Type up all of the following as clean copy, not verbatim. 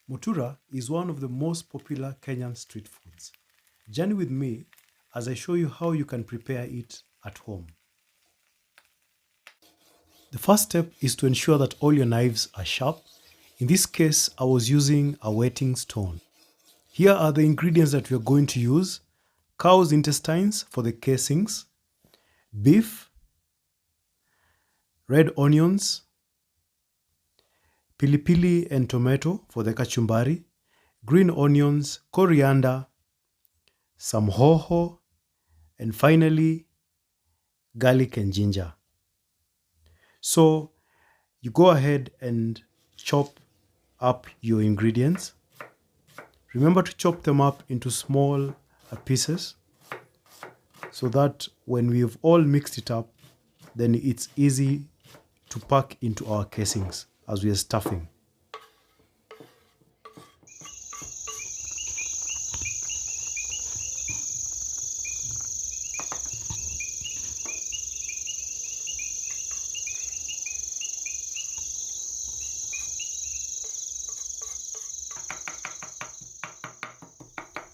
Mutura is one of the most popular Kenyan street foods. Journey with me as I show you how you can prepare it at home. The first step is to ensure that all your knives are sharp. In this case, I was using a whetting stone. Here are the ingredients that we are going to use: cow's intestines for the casings, beef, red onions, pilipili and tomato for the kachumbari, green onions, coriander, some hoho, and finally garlic and ginger. So you go ahead and chop up your ingredients. Remember to chop them up into small pieces so that when we've all mixed it up, then it's easy to pack into our casings as we are stuffing.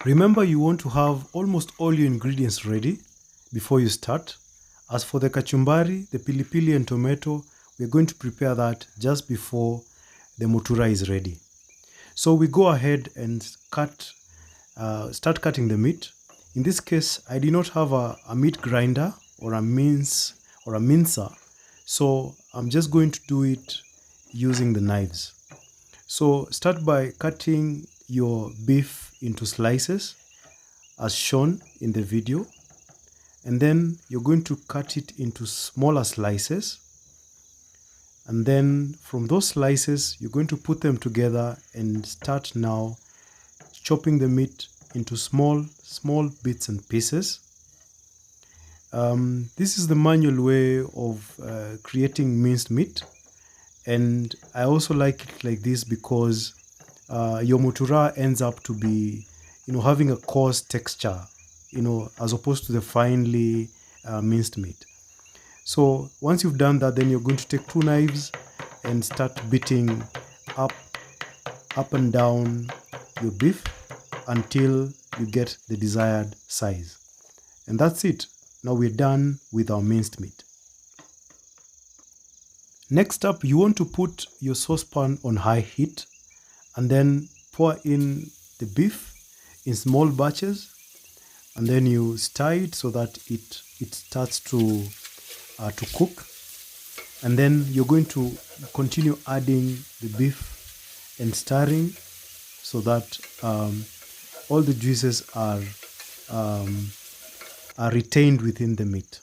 Remember, you want to have almost all your ingredients ready before you start. As for the kachumbari, the pilipili and tomato, we're going to prepare that just before the mutura is ready. So we go ahead and start cutting the meat. In this case, I did not have a meat grinder or a mincer, so I'm just going to do it using the knives. So start by cutting your beef into slices as shown in the video, and then you're going to cut it into smaller slices, and then from those slices you're going to put them together and start now chopping the meat into small bits and pieces. This is the manual way of creating minced meat, and I also like it like this because your mutura ends up to be, having a coarse texture, as opposed to the finely minced meat. So once you've done that, then you're going to take two knives and start beating up and down your beef until you get the desired size. And that's it. Now we're done with our minced meat. Next up, you want to put your saucepan on high heat and then pour in the beef in small batches, and then you stir it so that it starts to cook. And then you're going to continue adding the beef and stirring so that all the juices are retained within the meat.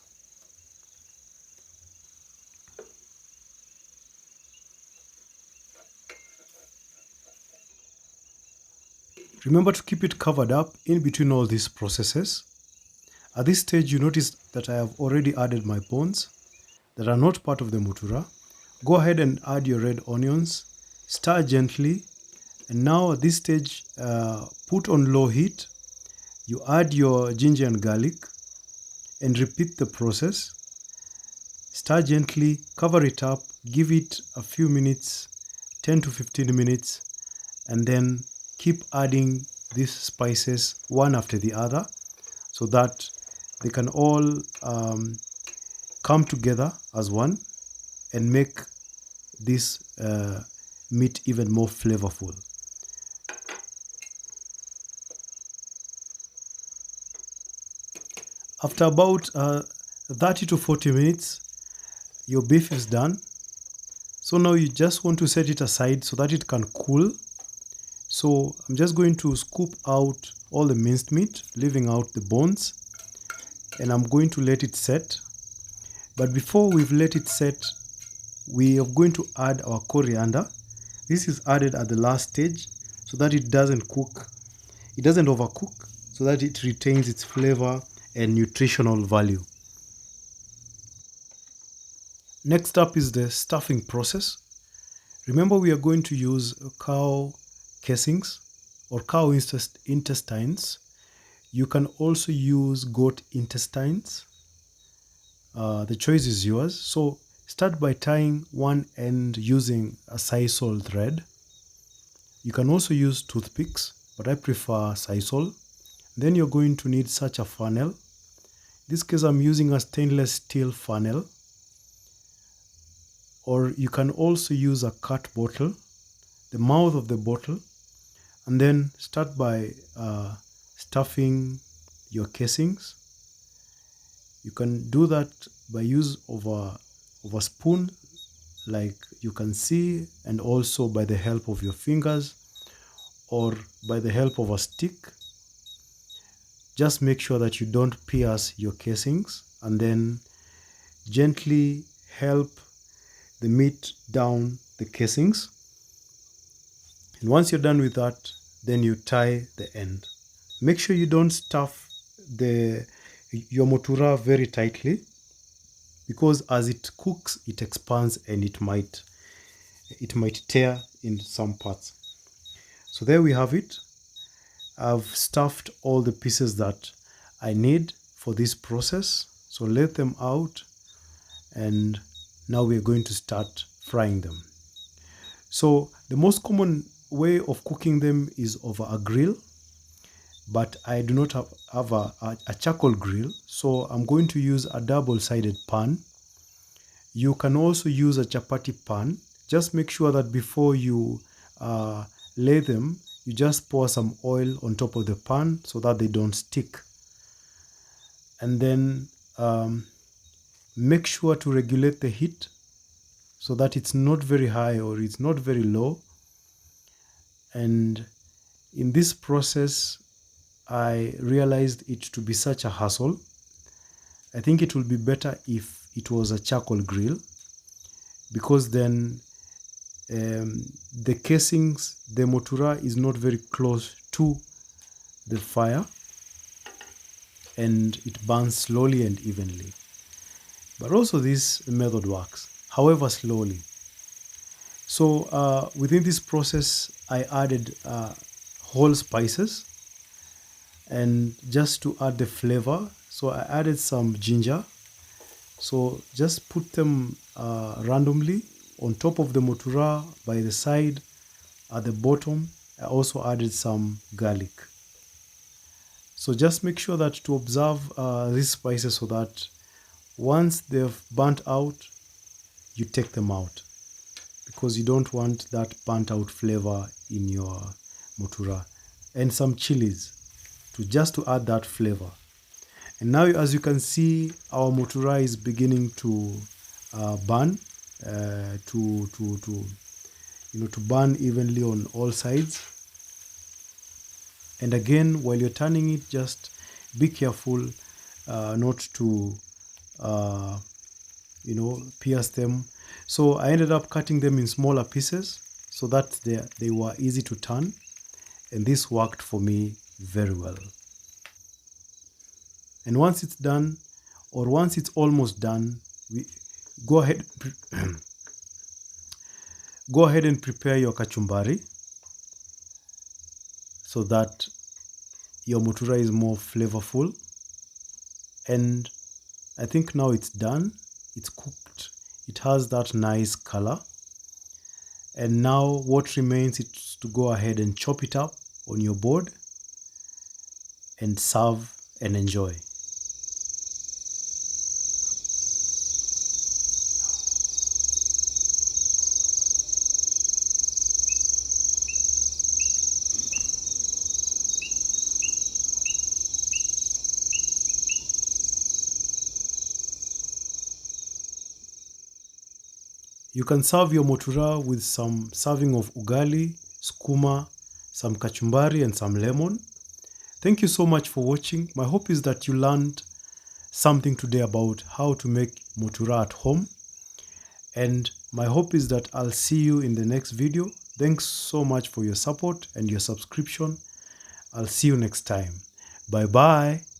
Remember to keep it covered up in between all these processes. At this stage, you notice that I have already added my bones that are not part of the mutura. Go ahead and add your red onions, stir gently, and now at this stage, put on low heat. You add your ginger and garlic and repeat the process. Stir gently, cover it up, give it a few minutes, 10 to 15 minutes, and then keep adding these spices one after the other so that they can all come together as one and make this meat even more flavorful. After about 30 to 40 minutes, your beef is done. So now you just want to set it aside so that it can cool. So I'm just going to scoop out all the minced meat, leaving out the bones, and I'm going to let it set. But before we've let it set, we are going to add our coriander. This is added at the last stage so that it doesn't overcook, so that it retains its flavor and nutritional value. Next up is the stuffing process. Remember, we are going to use cow casings or cow intestines. You can also use goat intestines. The choice is yours. So start by tying one end using a sisal thread. You can also use toothpicks, but I prefer sisal. Then you're going to need such a funnel. In this case, I'm using a stainless steel funnel, or you can also use a cut bottle, the mouth of the bottle, and then start by stuffing your casings. You can do that by use of a spoon, like you can see, and also by the help of your fingers or by the help of a stick. Just make sure that you don't pierce your casings, and then gently help the meat down the casings. And once you're done with that, then you tie the end. Make sure you don't stuff your mutura very tightly, because as it cooks, it expands and it might tear in some parts. So there we have it. I've stuffed all the pieces that I need for this process. So let them out, and now we're going to start frying them. So the most common way of cooking them is over a grill, but I do not have a charcoal grill, so I'm going to use a double-sided pan. You can also use a chapati pan. Just make sure that before you lay them, you just pour some oil on top of the pan so that they don't stick. And then make sure to regulate the heat so that it's not very high or it's not very low. And in this process, I realized it to be such a hassle. I think it will be better if it was a charcoal grill, because then the casings, the mutura is not very close to the fire and it burns slowly and evenly. But also this method works, however slowly. So within this process, I added whole spices, and just to add the flavor, so I added some ginger. So just put them randomly on top of the mutura, by the side, at the bottom. I also added some garlic. So just make sure that to observe these spices so that once they've burnt out, you take them out, because you don't want that burnt out flavor in your mutura. And some chilies just to add that flavor. And now, as you can see, our mutura is beginning to burn, to burn evenly on all sides. And again, while you're turning it, just be careful not to pierce them. So I ended up cutting them in smaller pieces so that they were easy to turn, and this worked for me very well. And once it's done, or once it's almost done, we go ahead and prepare your kachumbari so that your mutura is more flavorful. And I think now it's done. It's cooked. It has that nice color. And now what remains is to go ahead and chop it up on your board and serve and enjoy. You can serve your mutura with some serving of ugali, skuma, some kachumbari, and some lemon. Thank you so much for watching. My hope is that you learned something today about how to make mutura at home. And my hope is that I'll see you in the next video. Thanks so much for your support and your subscription. I'll see you next time. Bye bye.